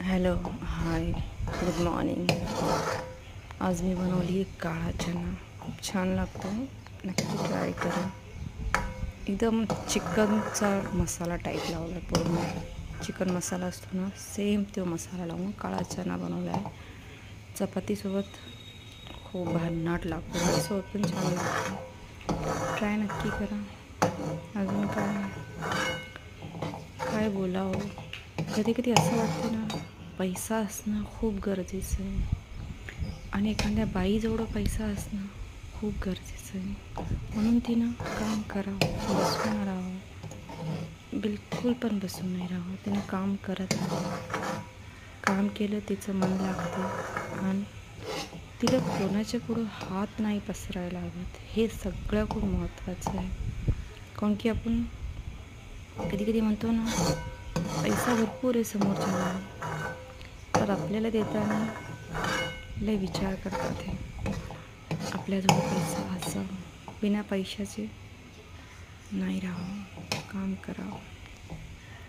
Hello hi good morning. आज मी बनवली काळा चना. खूप छान लागतो, नक्की ट्राय करा. एकदम चिकनचा मसाला टाईप लावला आहे. पूर्ण चिकन मसाला असतो ना, सेम तो मसाला लावून काळा चना बनवला आहे. चपातीसोबत खूप भन्नाट लागतो, त्यासोबत पण छान लागतो. ट्राय नक्की करा. अजून काय बोलावं. कधी कधी असं वाटतं ना, पैसा असणं खूप गरजेचं आहे आणि एखाद्या बाईजवळ पैसा असणं खूप गरजेचं आहे. म्हणून तिनं काम करावं, बसून राहावं. बिलकुल पण बसून नाही राहावं. तिनं काम करत राहावं. काम केलं तिचं मन लागतं आणि तिला कोणाच्या पुढं हात नाही पसरायला हवेत. हे सगळं खूप महत्त्वाचं आहे. कारण की आपण कधी कधी म्हणतो ना, पैसा भरपूर आहे समोरच्याला, तर आपल्याला देताना लय विचार करतात. हे आपल्याजवळ पैसा असावा, बिना पैशाचे नाही राहावं, काम करावं.